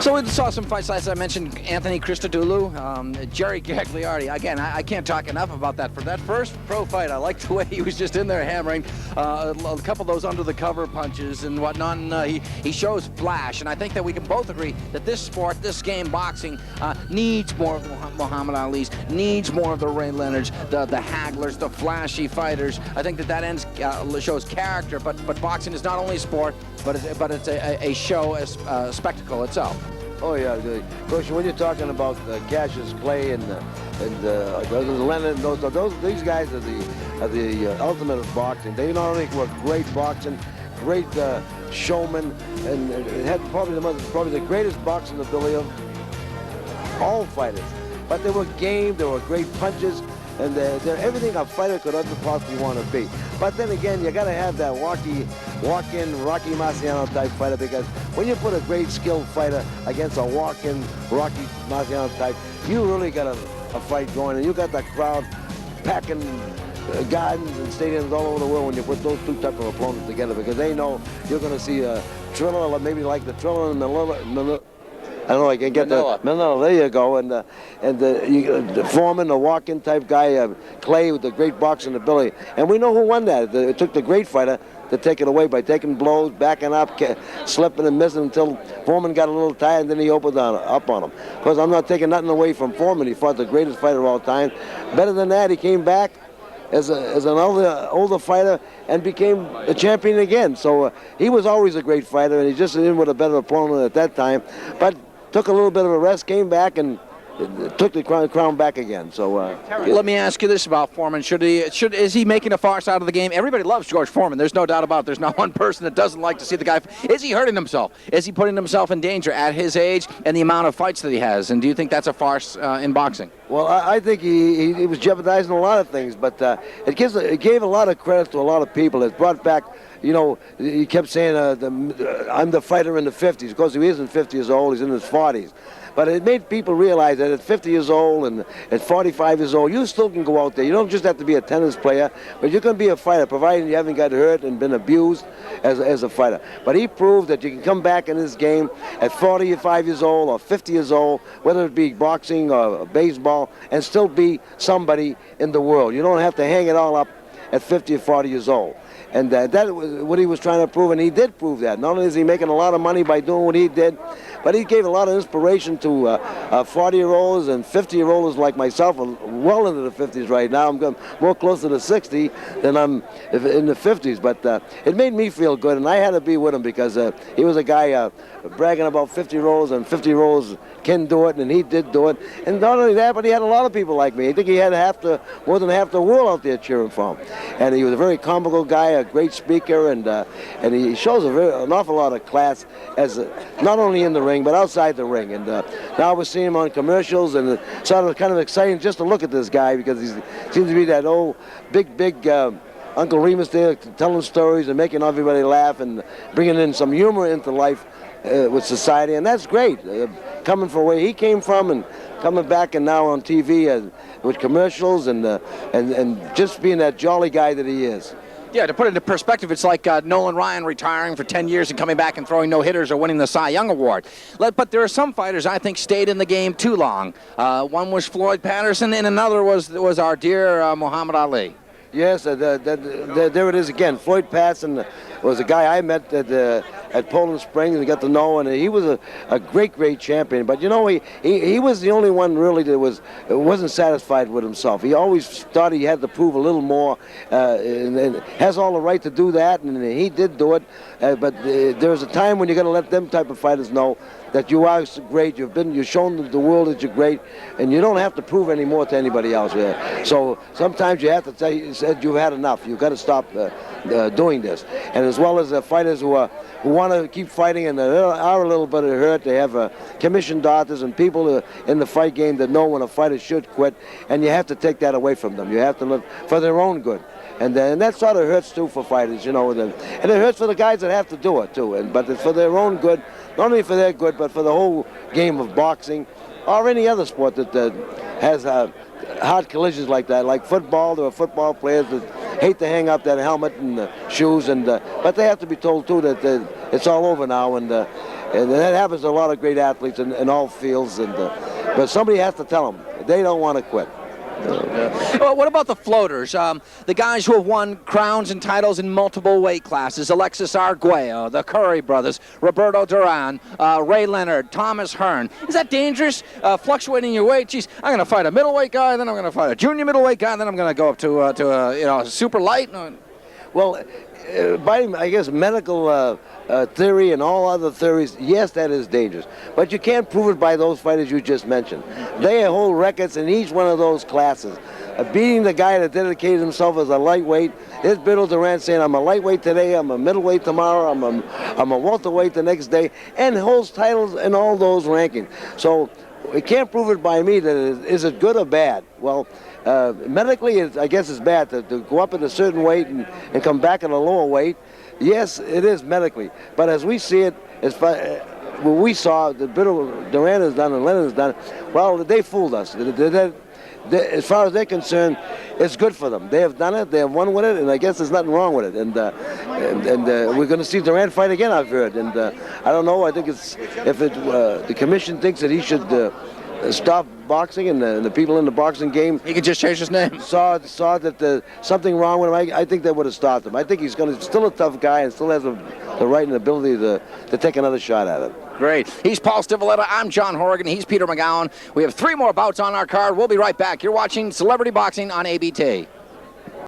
So we saw some fights, as I mentioned, Anthony Christodoulou, Jerry Gagliardi. Again, I can't talk enough about that. For that first pro fight, I liked the way he was just in there hammering a couple of those under-the-cover punches and whatnot. And he shows flash, and I think that we can both agree that this sport, this game, boxing, needs more of Muhammad Ali's, needs more of the Ray Leonards, the hagglers, the flashy fighters. I think that shows character, but boxing is not only a sport, but it's a show, a spectacle itself. Oh yeah, Coach. When you're talking about Cassius Clay and Leonard, these guys are the ultimate of boxing. They not only were great boxing, great showmen, and had probably the greatest boxing ability of all fighters. But they were game. They were great punches. And they're everything a fighter could ever possibly want to be. But then again, you got to have that walk-in, Rocky Marciano type fighter, because when you put a great skilled fighter against a walk-in Rocky Marciano type, you really got a fight going, and you got the crowd packing gardens and stadiums all over the world when you put those two type of opponents together, because they know you're going to see a Triller, maybe like the Triller and the I don't know. I can get Manila. There you go. And Foreman, the walk-in type guy, Clay with the great boxing ability. And we know who won that. It took the great fighter to take it away by taking blows, backing up, slipping and missing until Foreman got a little tired, and then he opened up on him. Because I'm not taking nothing away from Foreman. He fought the greatest fighter of all time. Better than that, he came back as an older fighter and became a champion again. So he was always a great fighter, and he just in with a better opponent at that time. But took a little bit of a rest, came back, and took the crown back again. So let me ask you this about Foreman: is he making a farce out of the game? Everybody loves George Foreman. There's no doubt about it. There's not one person that doesn't like to see the guy. Is he hurting himself? Is he putting himself in danger at his age and the amount of fights that he has? And do you think that's a farce in boxing? Well, I think he was jeopardizing a lot of things, but it gave a lot of credit to a lot of people. It brought back. You know, he kept saying, I'm the fighter in the 50s. Of course, he isn't 50 years old, he's in his 40s. But it made people realize that at 50 years old and at 45 years old, you still can go out there. You don't just have to be a tennis player, but you can be a fighter, provided you haven't got hurt and been abused as a fighter. But he proved that you can come back in this game at 45 years old or 50 years old, whether it be boxing or baseball, and still be somebody in the world. You don't have to hang it all up at 50 or 40 years old. And that was what he was trying to prove, and he did prove that. Not only is he making a lot of money by doing what he did, but he gave a lot of inspiration to 40-year-olds and 50-year-olds like myself, well into the 50s right now. I'm going more closer to 60 than I'm in the 50s. But it made me feel good, and I had to be with him because he was a guy bragging about 50-year-olds, and 50-year-olds can do it, and he did do it. And not only that, but he had a lot of people like me. I think he had more than half the world out there cheering for him. And he was a very comical guy, a great speaker, and he shows an awful lot of class as not only in the ring but outside the ring. And now we're seeing him on commercials, and it's sort of kind of exciting just to look at this guy because he seems to be that old big Uncle Remus there telling stories and making everybody laugh and bringing in some humor into life with society, and that's great. Coming from where he came from and coming back and now on TV with commercials and just being that jolly guy that he is. Yeah, to put it into perspective, it's like Nolan Ryan retiring for 10 years and coming back and throwing no-hitters or winning the Cy Young Award. But there are some fighters I think stayed in the game too long. One was Floyd Patterson, and another was our dear Muhammad Ali. Yes, there it is again. Floyd Patterson was a guy I met at Poland Springs and got to know, and he was a great champion. But you know, he was the only one really that wasn't satisfied with himself. He always thought he had to prove a little more, and has all the right to do that, and he did do it. But there's a time when you got to let them type of fighters know that you are great. You've shown the world that you're great, and you don't have to prove any more to anybody else. So sometimes you have to say you've had enough. You've got to stop doing this. And as well as fighters who want to keep fighting and are a little bit hurt, they have commissioned doctors and people in the fight game that know when a fighter should quit, and you have to take that away from them. You have to look for their own good. And that sort of hurts too for fighters, you know. And it hurts for the guys that have to do it too. But it's for their own good, not only for their good, but for the whole game of boxing or any other sport that has hard collisions like that. Like football, there are football players that hate to hang up that helmet and shoes, but they have to be told too that it's all over now. And And that happens to a lot of great athletes in all fields. But somebody has to tell them. They don't want to quit. Well, what about the floaters? The guys who have won crowns and titles in multiple weight classes: Alexis Arguello, the Curry brothers, Roberto Duran, Ray Leonard, Thomas Hearn. Is that dangerous? Fluctuating your weight? Geez, I'm going to fight a middleweight guy, then I'm going to fight a junior middleweight guy, then I'm going to go up to a super light. Well, by, I guess, medical theory and all other theories, yes, that is dangerous. But you can't prove it by those fighters you just mentioned. They hold records in each one of those classes. Beating the guy that dedicated himself as a lightweight, there's Biddle Durant saying, I'm a lightweight today, I'm a middleweight tomorrow, I'm a welterweight the next day, and holds titles in all those rankings. So we can't prove it by me that is it good or bad. Well, medically, I guess it's bad to go up at a certain weight and come back at a lower weight. Yes, it is medically. But as we see it, what we saw, the Biddle Durant has done and Leonard has done, well, they fooled us. As far as they're concerned, it's good for them. They have done it, they have won with it, and I guess there's nothing wrong with it. And we're going to see Durant fight again, I've heard. And I don't know, I think it's, if the commission thinks that he should stop boxing and the people in the boxing game, he could just change his name. Saw that something wrong with him. I think that would have stopped him. I think he's still a tough guy and still has the right and ability to take another shot at it. Great. He's Paul Stivaletta. I'm John Horrigan. He's Peter McGowan. We have 3 more bouts on our card. We'll be right back. You're watching Celebrity Boxing on ABT.